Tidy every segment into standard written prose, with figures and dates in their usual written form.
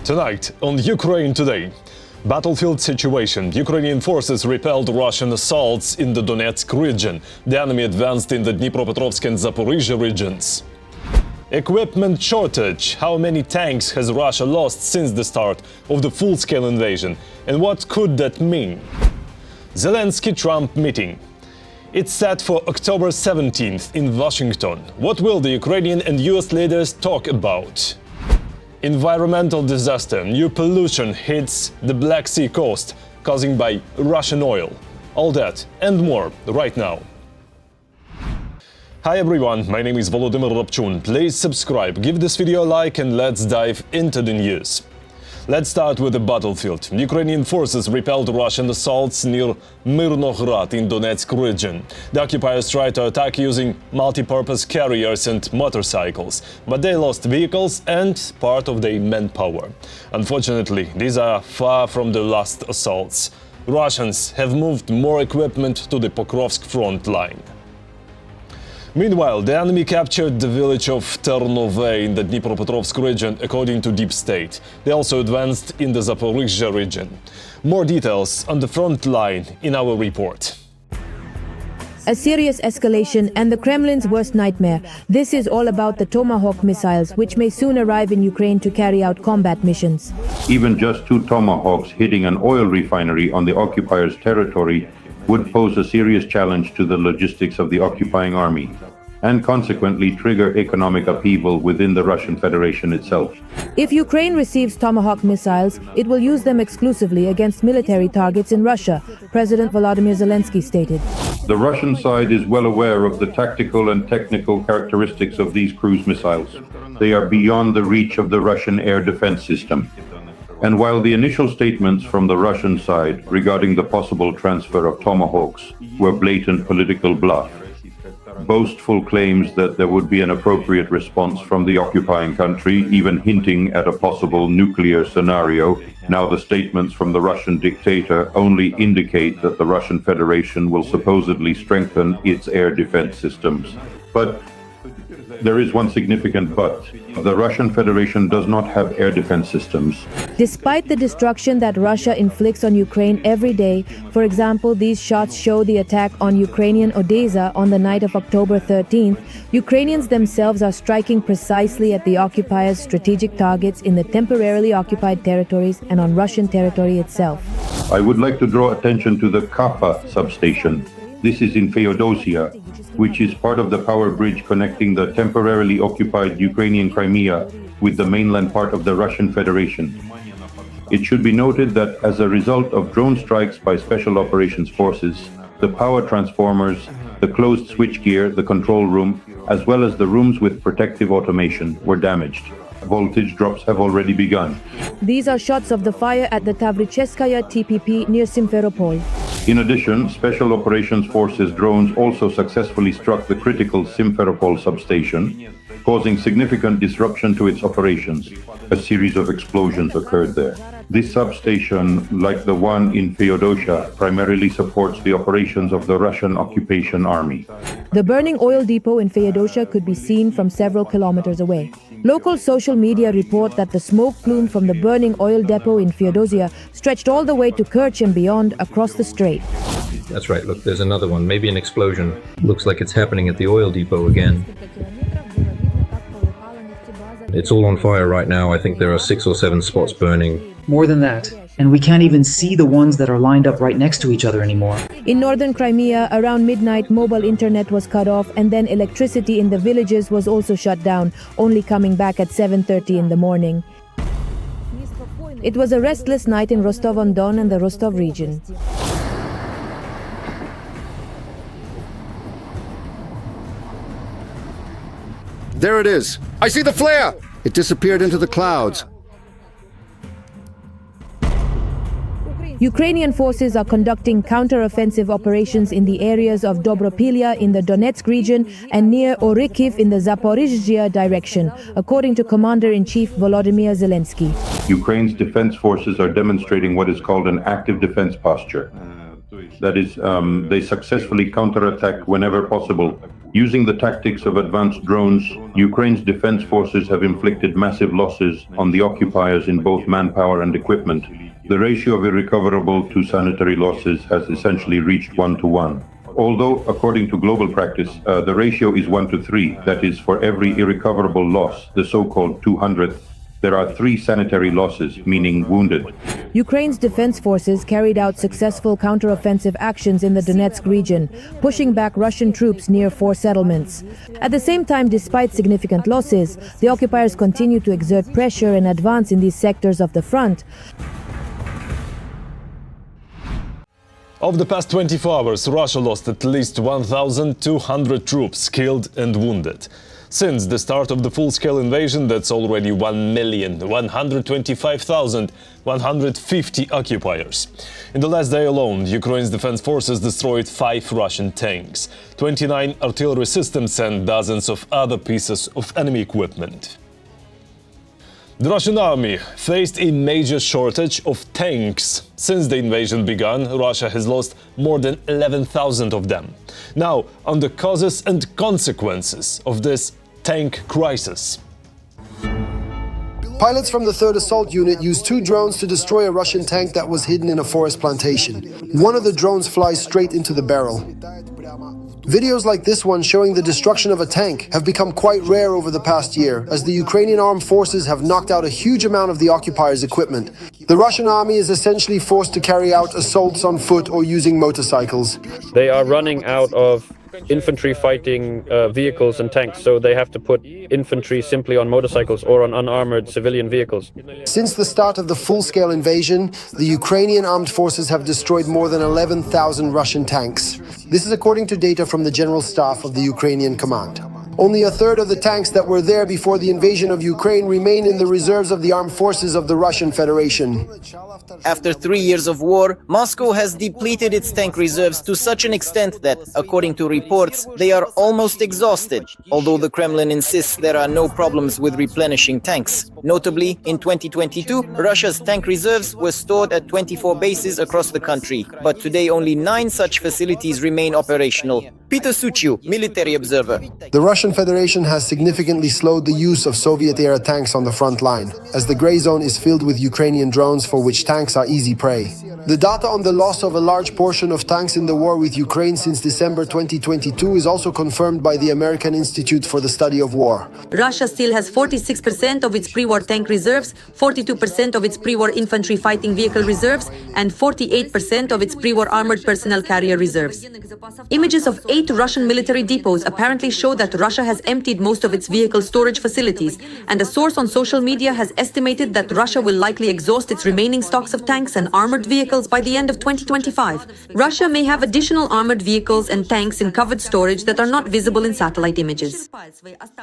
Tonight on Ukraine Today. Battlefield situation. Ukrainian forces repelled Russian assaults in the Donetsk region. The enemy advanced in the Dnipropetrovsk and Zaporizhzhia regions. Equipment shortage. How many tanks has Russia lost since the start of the full-scale invasion? And what could that mean? Zelensky-Trump meeting. It's set for October 17th in Washington. What will the Ukrainian and US leaders talk about? Environmental disaster. New pollution hits the Black Sea coast, caused by Russian oil. All that and more right now. Hi everyone, my name is Volodymyr Rabchun. Please subscribe, give this video a like, and let's dive into the news. Let's start with the battlefield. Ukrainian forces repelled Russian assaults near Mirnograd in Donetsk region. The occupiers tried to attack using multi-purpose carriers and motorcycles, but they lost vehicles and part of their manpower. Unfortunately, these are far from the last assaults. Russians have moved more equipment to the Pokrovsk front line. Meanwhile, the enemy captured the village of Ternove in the Dnipropetrovsk region, according to Deep State. They also advanced in the Zaporizhzhia region. More details on the front line in our report. A serious escalation and the Kremlin's worst nightmare. This is all about the Tomahawk missiles, which may soon arrive in Ukraine to carry out combat missions. Even just 2 Tomahawks hitting an oil refinery on the occupier's territory would pose a serious challenge to the logistics of the occupying army, and consequently trigger economic upheaval within the Russian Federation itself. If Ukraine receives Tomahawk missiles, it will use them exclusively against military targets in Russia, President Volodymyr Zelensky stated. The Russian side is well aware of the tactical and technical characteristics of these cruise missiles. They are beyond the reach of the Russian air defense system. And while the initial statements from the Russian side regarding the possible transfer of Tomahawks were blatant political bluff, boastful claims that there would be an appropriate response from the occupying country, even hinting at a possible nuclear scenario, now the statements from the Russian dictator only indicate that the Russian Federation will supposedly strengthen its air defense systems. But there is one significant but. The Russian Federation does not have air defense systems. Despite the destruction that Russia inflicts on Ukraine every day, for example, these shots show the attack on Ukrainian Odessa on the night of October 13th, Ukrainians themselves are striking precisely at the occupiers' strategic targets in the temporarily occupied territories and on Russian territory itself. I would like to draw attention to the Kappa substation. This is in Feodosia, which is part of the power bridge connecting the temporarily occupied Ukrainian Crimea with the mainland part of the Russian Federation. It should be noted that as a result of drone strikes by Special Operations Forces, the power transformers, the closed switchgear, the control room, as well as the rooms with protective automation were damaged. Voltage drops have already begun. These are shots of the fire at the Tavricheskaya TPP near Simferopol. In addition, Special Operations Forces drones also successfully struck the critical Simferopol substation, causing significant disruption to its operations. A series of explosions occurred there. This substation, like the one in Feodosia, primarily supports the operations of the Russian occupation army. The burning oil depot in Feodosia could be seen from several kilometers away. Local social media report that the smoke plume from the burning oil depot in Feodosia stretched all the way to Kerch and beyond across the strait. That's right, look, there's another one, maybe an explosion. Looks like it's happening at the oil depot again. It's all on fire right now. I think there are 6 or 7 spots burning. More than that. And we can't even see the ones that are lined up right next to each other anymore. In northern Crimea, around midnight, mobile internet was cut off, and then electricity in the villages was also shut down, only coming back at 7:30 in the morning. It was a restless night in Rostov-on-Don and the Rostov region. There it is. I see the flare! It disappeared into the clouds. Ukrainian forces are conducting counter-offensive operations in the areas of Dobropilya in the Donetsk region and near Orikhiv in the Zaporizhzhia direction, according to Commander-in-Chief Volodymyr Zelensky. Ukraine's defense forces are demonstrating what is called an active defense posture. That is, they successfully counterattack whenever possible Using the tactics of advanced drones, Ukraine's defense forces have inflicted massive losses on the occupiers in both manpower and equipment. The ratio of irrecoverable to sanitary losses has essentially reached 1-to-1. Although, according to global practice, the ratio is 1-to-3, that is, for every irrecoverable loss, the so-called 200th, there are 3 sanitary losses, meaning wounded. Ukraine's defense forces carried out successful counteroffensive actions in the Donetsk region, pushing back Russian troops near 4 settlements. At the same time, despite significant losses, the occupiers continue to exert pressure and advance in these sectors of the front. Over the past 24 hours, Russia lost at least 1,200 troops killed and wounded. Since the start of the full-scale invasion, that's already 1,125,150 occupiers. In the last day alone, Ukraine's defense forces destroyed 5 Russian tanks, 29 artillery systems and dozens of other pieces of enemy equipment. The Russian army faced a major shortage of tanks. Since the invasion began, Russia has lost more than 11,000 of them. Now, on the causes and consequences of this tank crisis. Pilots from the 3rd Assault Unit used 2 drones to destroy a Russian tank that was hidden in a forest plantation. One of the drones flies straight into the barrel. Videos like this one showing the destruction of a tank have become quite rare over the past year, as the Ukrainian armed forces have knocked out a huge amount of the occupiers' equipment. The Russian army is essentially forced to carry out assaults on foot or using motorcycles. They are running out of infantry fighting vehicles and tanks, so they have to put infantry simply on motorcycles or on unarmored civilian vehicles. Since the start of the full-scale invasion, the Ukrainian armed forces have destroyed more than 11,000 Russian tanks. This is according to data from the General Staff of the Ukrainian Command. Only a third of the tanks that were there before the invasion of Ukraine remain in the reserves of the armed forces of the Russian Federation. After 3 years of war, Moscow has depleted its tank reserves to such an extent that, according to reports, they are almost exhausted, although the Kremlin insists there are no problems with replenishing tanks. Notably, in 2022, Russia's tank reserves were stored at 24 bases across the country, but today only 9 such facilities remain operational. Peter Suchiu, military observer. The Russian Federation has significantly slowed the use of Soviet-era tanks on the front line, as the gray zone is filled with Ukrainian drones for which tanks are easy prey. The data on the loss of a large portion of tanks in the war with Ukraine since December 2022 is also confirmed by the American Institute for the Study of War. Russia still has 46% of its pre-war tank reserves, 42% of its pre-war infantry fighting vehicle reserves, and 48% of its pre-war armored personnel carrier reserves. Images of 8 Russian military depots apparently show that Russia has emptied most of its vehicle storage facilities, and a source on social media has estimated that Russia will likely exhaust its remaining stocks of tanks and armored vehicles by the end of 2025. Russia may have additional armored vehicles and tanks in covered storage that are not visible in satellite images.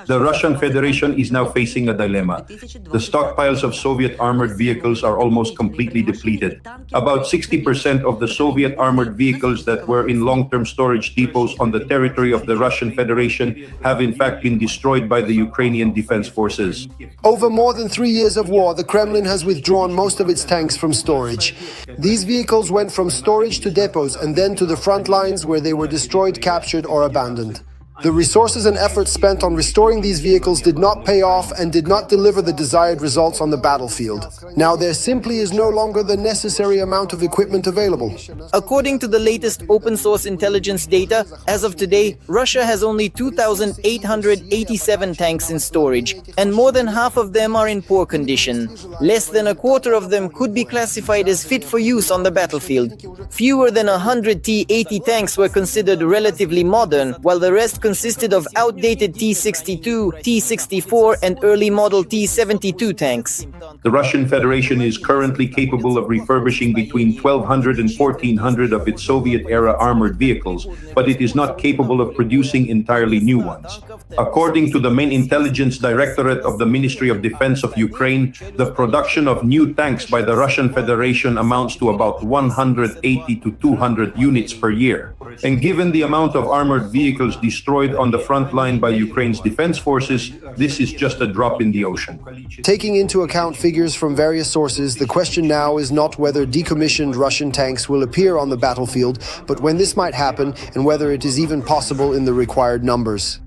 The Russian Federation is now facing a dilemma. The stockpiles of Soviet armored vehicles are almost completely depleted. About 60% of the Soviet armored vehicles that were in long-term storage depots on the territory of the Russian Federation have in fact been destroyed by the Ukrainian defense forces. Over more than 3 years of war, the Kremlin has withdrawn most of its tanks from storage. These vehicles went from storage to depots and then to the front lines where they were destroyed, captured or abandoned. The resources and efforts spent on restoring these vehicles did not pay off and did not deliver the desired results on the battlefield. Now there simply is no longer the necessary amount of equipment available. According to the latest open-source intelligence data, as of today, Russia has only 2,887 tanks in storage, and more than half of them are in poor condition. Less than a quarter of them could be classified as fit for use on the battlefield. Fewer than 100 T-80 tanks were considered relatively modern, while the rest consisted of outdated T-62, T-64 and early model T-72 tanks. The Russian Federation is currently capable of refurbishing between 1,200 and 1,400 of its Soviet-era armored vehicles, but it is not capable of producing entirely new ones. According to the main intelligence directorate of the Ministry of Defense of Ukraine, the production of new tanks by the Russian Federation amounts to about 180 to 200 units per year. And given the amount of armored vehicles destroyed destroyed on the front line by Ukraine's defense forces, this is just a drop in the ocean. Taking into account figures from various sources, the question now is not whether decommissioned Russian tanks will appear on the battlefield, but when this might happen and whether it is even possible in the required numbers.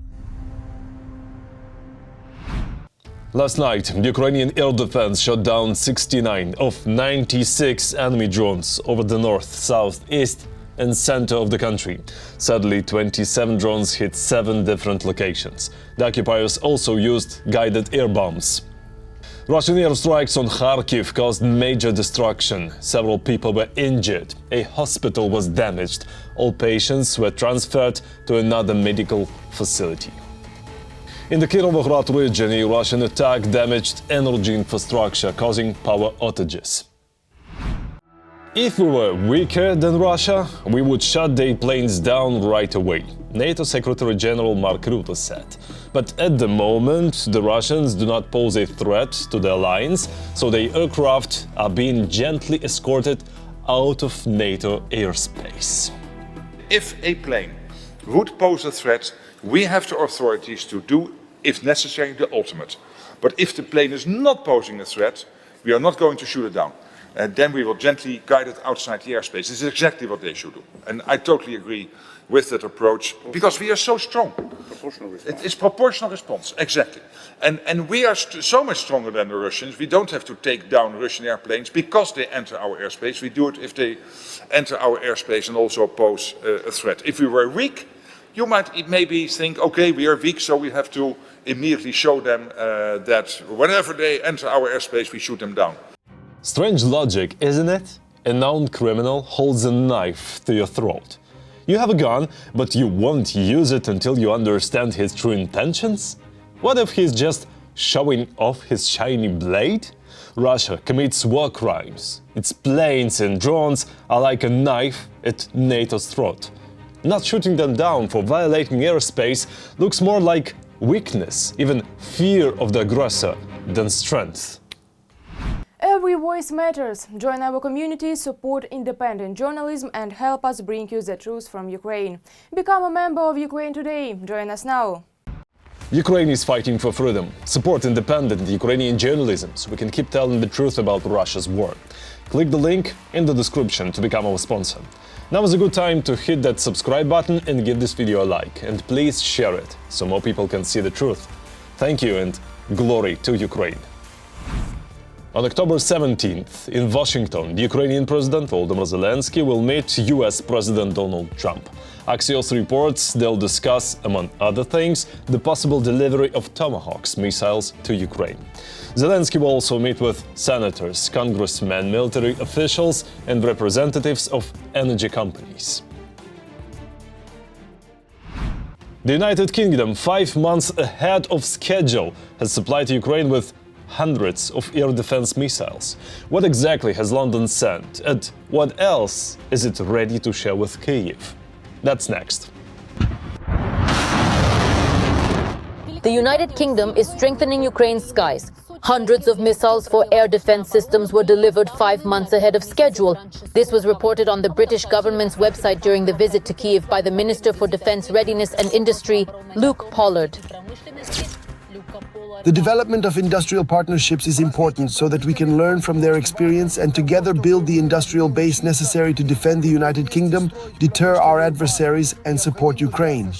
Last night, Ukrainian air defense shot down 69 of 96 enemy drones over the north, south, east and center of the country. Sadly, 27 drones hit 7 different locations. The occupiers also used guided air bombs. Russian airstrikes on Kharkiv caused major destruction. Several people were injured. A hospital was damaged. All patients were transferred to another medical facility. In the Kirovohrad region, a Russian attack damaged energy infrastructure, causing power outages. If we were weaker than Russia, we would shut their planes down right away, NATO Secretary General Mark Rutte said. But at the moment, the Russians do not pose a threat to the alliance, so their aircraft are being gently escorted out of NATO airspace. If a plane would pose a threat, we have the authorities to do, if necessary, the ultimate. But if the plane is not posing a threat, we are not going to shoot it down. And then we will gently guide it outside the airspace. This is exactly what they should do. And I totally agree with that approach, because we are so strong. It's proportional response, exactly. And we are so much stronger than the Russians. We don't have to take down Russian airplanes because they enter our airspace. We do it if they enter our airspace and also pose a threat. If we were weak, you might maybe think, okay, we are weak, so we have to immediately show them that whenever they enter our airspace, we shoot them down. Strange logic, isn't it? A known criminal holds a knife to your throat. You have a gun, but you won't use it until you understand his true intentions? What if he's just showing off his shiny blade? Russia commits war crimes. Its planes and drones are like a knife at NATO's throat. Not shooting them down for violating airspace looks more like weakness, even fear of the aggressor, than strength. Every voice matters. Join our community, support independent journalism and help us bring you the truth from Ukraine. Become a member of Ukraine today. Join us now. Ukraine is fighting for freedom. Support independent Ukrainian journalism so we can keep telling the truth about Russia's war. Click the link in the description to become our sponsor. Now is a good time to hit that subscribe button and give this video a like. And please share it so more people can see the truth. Thank you and glory to Ukraine. On October 17th, in Washington, the Ukrainian President Volodymyr Zelensky will meet US President Donald Trump. Axios reports they'll discuss, among other things, the possible delivery of Tomahawks missiles to Ukraine. Zelensky will also meet with senators, congressmen, military officials, and representatives of energy companies. The United Kingdom, 5 months ahead of schedule, has supplied Ukraine with hundreds of air defense missiles. What exactly has London sent, and what else is it ready to share with Kyiv? That's next. The United Kingdom is strengthening Ukraine's skies. Hundreds of missiles for air defense systems were delivered 5 months ahead of schedule. This was reported on the British government's website during the visit to Kyiv by the Minister for Defense Readiness and Industry, Luke Pollard. The development of industrial partnerships is important so that we can learn from their experience and together build the industrial base necessary to defend the United Kingdom, deter our adversaries, and support Ukraine.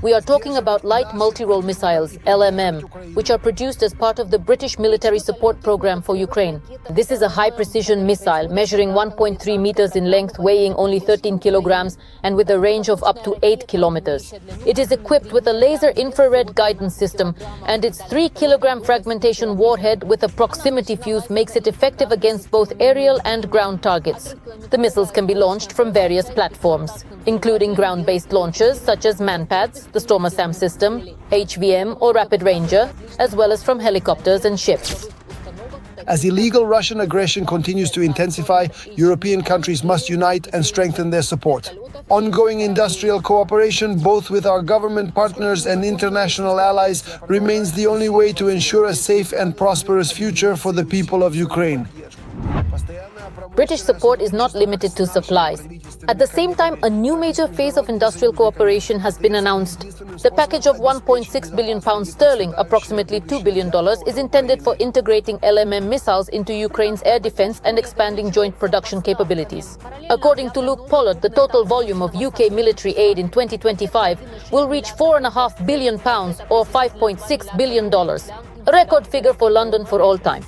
We are talking about light multi-role missiles, LMM, which are produced as part of the British military support program for Ukraine. This is a high-precision missile measuring 1.3 meters in length, weighing only 13 kilograms, and with a range of up to 8 kilometers. It is equipped with a laser infrared guidance system, and its 3-kilogram fragmentation warhead with a proximity fuse makes it effective against both aerial and ground targets. The missiles can be launched from various platforms, including ground-based launchers such as Manpads, the Stormer-SAM system, HVM or Rapid Ranger, as well as from helicopters and ships. As illegal Russian aggression continues to intensify, European countries must unite and strengthen their support. Ongoing industrial cooperation, both with our government partners and international allies, remains the only way to ensure a safe and prosperous future for the people of Ukraine. British support is not limited to supplies. At the same time, a new major phase of industrial cooperation has been announced. The package of £1.6 billion, approximately $2 billion, is intended for integrating LMM missiles into Ukraine's air defense and expanding joint production capabilities. According to Luke Pollard, the total volume of UK military aid in 2025 will reach £4.5 billion or $5.6 billion, a record figure for London for all time.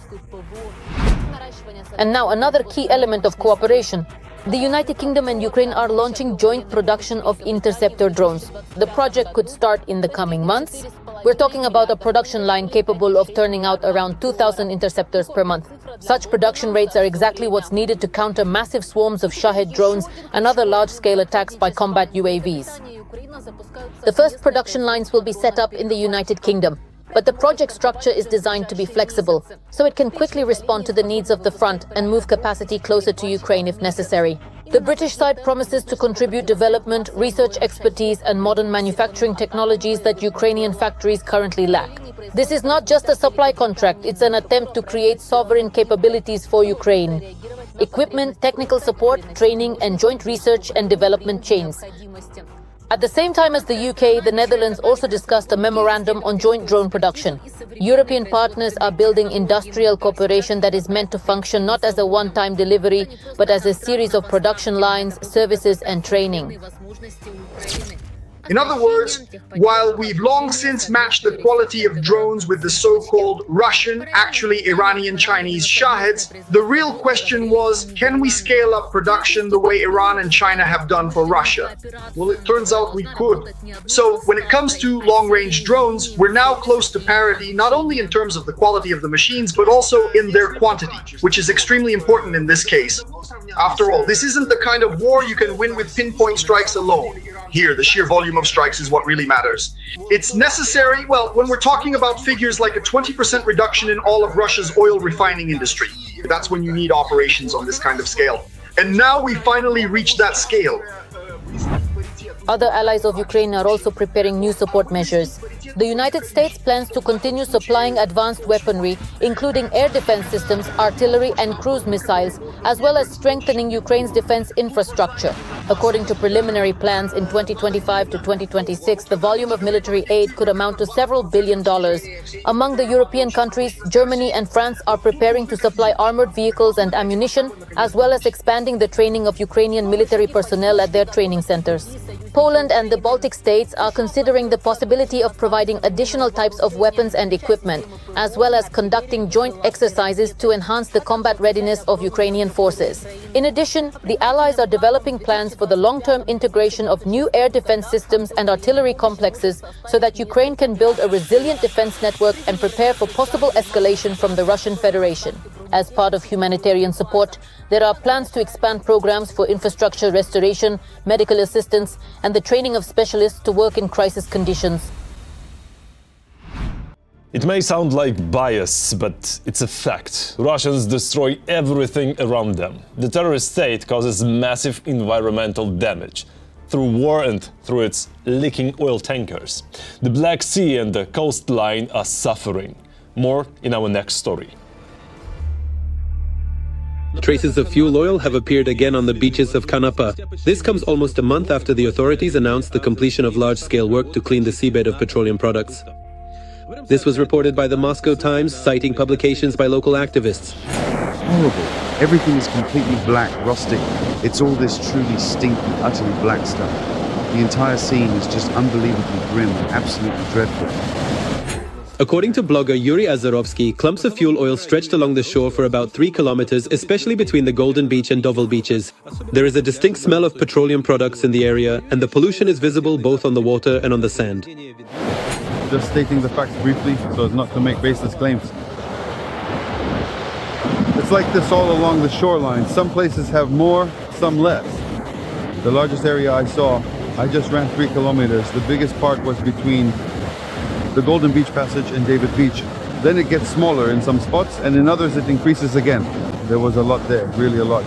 And now another key element of cooperation. The United Kingdom and Ukraine are launching joint production of interceptor drones. The project could start in the coming months. We're talking about a production line capable of turning out around 2,000 interceptors per month. Such production rates are exactly what's needed to counter massive swarms of Shahed drones and other large-scale attacks by combat UAVs. The first production lines will be set up in the United Kingdom. But the project structure is designed to be flexible, so it can quickly respond to the needs of the front and move capacity closer to Ukraine if necessary. The British side promises to contribute development, research expertise and modern manufacturing technologies that Ukrainian factories currently lack. This is not just a supply contract, it's an attempt to create sovereign capabilities for Ukraine. Equipment, technical support, training and joint research and development chains. At the same time as the UK, the Netherlands also discussed a memorandum on joint drone production. European partners are building industrial cooperation that is meant to function not as a one-time delivery, but as a series of production lines, services and training. In other words, while we've long since matched the quality of drones with the so-called Russian, actually Iranian-Chinese Shaheds, the real question was, can we scale up production the way Iran and China have done for Russia? Well, it turns out we could. So when it comes to long-range drones, we're now close to parity, not only in terms of the quality of the machines, but also in their quantity, which is extremely important in this case. After all, this isn't the kind of war you can win with pinpoint strikes alone. Here, the sheer volume of strikes is what really matters. It's necessary, well, when we're talking about figures like a 20% reduction in all of Russia's oil refining industry. That's when you need operations on this kind of scale. And now we finally reached that scale. Other allies of Ukraine are also preparing new support measures. The United States plans to continue supplying advanced weaponry, including air defense systems, artillery and cruise missiles, as well as strengthening Ukraine's defense infrastructure. According to preliminary plans, in 2025 to 2026, the volume of military aid could amount to several $billion. Among the European countries, Germany and France are preparing to supply armored vehicles and ammunition, as well as expanding the training of Ukrainian military personnel at their training centers. Poland and the Baltic states are considering the possibility of providing additional types of weapons and equipment, as well as conducting joint exercises to enhance the combat readiness of Ukrainian forces. In addition, the allies are developing plans for the long-term integration of new air defense systems and artillery complexes so that Ukraine can build a resilient defense network and prepare for possible escalation from the Russian Federation. As part of humanitarian support, there are plans to expand programs for infrastructure restoration, medical assistance, and the training of specialists to work in crisis conditions. It may sound like bias, but it's a fact. Russians destroy everything around them. The terrorist state causes massive environmental damage through war and through its leaking oil tankers. The Black Sea and the coastline are suffering. More in our next story. Traces of fuel oil have appeared again on the beaches of Kanapa. This comes almost a month after the authorities announced the completion of large-scale work to clean the seabed of petroleum products. This was reported by the Moscow Times, citing publications by local activists. Horrible. Everything is completely black, rustic. It's all this truly stinky, utterly black stuff. The entire scene is just unbelievably grim and absolutely dreadful. According to blogger Yuri Azarovsky, clumps of fuel oil stretched along the shore for about 3 kilometers, especially between the Golden Beach and Dovel beaches. There is a distinct smell of petroleum products in the area, and the pollution is visible both on the water and on the sand. Just stating the facts briefly, so as not to make baseless claims. It's like this all along the shoreline. Some places have more, some less. The largest area I saw, I just ran 3 kilometers. The biggest part was between the Golden Beach Passage and David Beach. Then it gets smaller in some spots, and in others it increases again. There was a lot there, really a lot.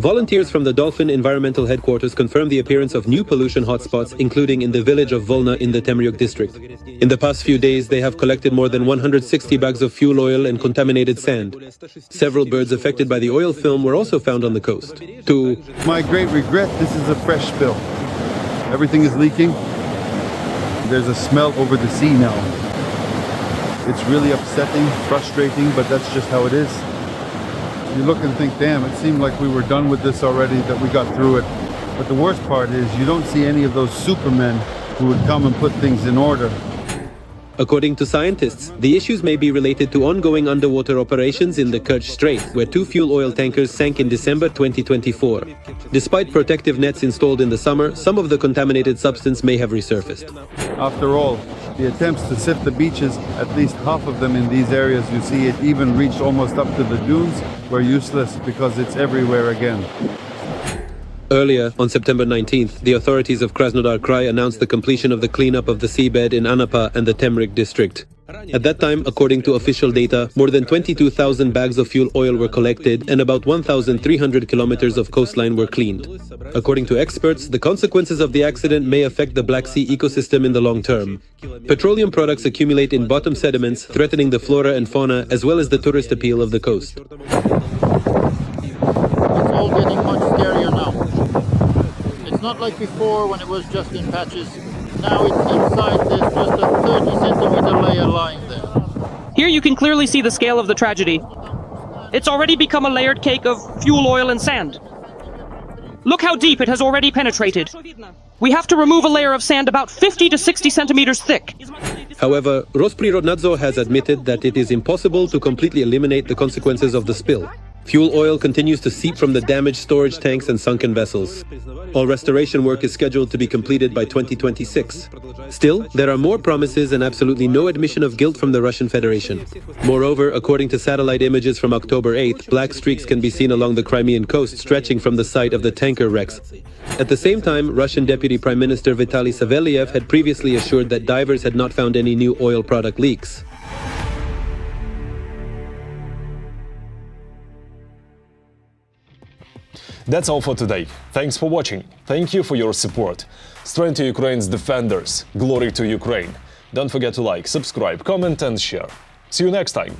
Volunteers from the Dolphin Environmental Headquarters confirmed the appearance of new pollution hotspots, including in the village of Volna in the Temryuk district. In the past few days, they have collected more than 160 bags of fuel oil and contaminated sand. Several birds affected by the oil film were also found on the coast. To my great regret, this is a fresh spill. Everything is leaking. There's a smell over the sea now. It's really upsetting, frustrating, but that's just how it is. You look and think, damn, it seemed like we were done with this already, that we got through it. But the worst part is you don't see any of those supermen who would come and put things in order. According to scientists, the issues may be related to ongoing underwater operations in the Kerch Strait, where 2 fuel oil tankers sank in December 2024. Despite protective nets installed in the summer, some of the contaminated substance may have resurfaced. After all, the attempts to sift the beaches, at least half of them in these areas you see it even reached almost up to the dunes, were useless because it's everywhere again. Earlier, on September 19th, the authorities of Krasnodar Krai announced the completion of the cleanup of the seabed in Anapa and the Temryuk district. At that time, according to official data, more than 22,000 bags of fuel oil were collected and about 1,300 kilometers of coastline were cleaned. According to experts, the consequences of the accident may affect the Black Sea ecosystem in the long term. Petroleum products accumulate in bottom sediments, threatening the flora and fauna as well as the tourist appeal of the coast. It's all getting much scarier now. It's not like before when it was just in patches. Now it's inside, there's just a 30-centimeter layer lying there. Here you can clearly see the scale of the tragedy. It's already become a layered cake of fuel oil and sand. Look how deep it has already penetrated. We have to remove a layer of sand about 50 to 60 centimeters thick. However, Rosprirodnadzor has admitted that it is impossible to completely eliminate the consequences of the spill. Fuel oil continues to seep from the damaged storage tanks and sunken vessels. All restoration work is scheduled to be completed by 2026. Still, there are more promises and absolutely no admission of guilt from the Russian Federation. Moreover, according to satellite images from October 8th, black streaks can be seen along the Crimean coast stretching from the site of the tanker wrecks. At the same time, Russian Deputy Prime Minister Vitaly Savelyev had previously assured that divers had not found any new oil product leaks. That's all for today. Thanks for watching. Thank you for your support. Strength to Ukraine's defenders. Glory to Ukraine. Don't forget to like, subscribe, comment and share. See you next time.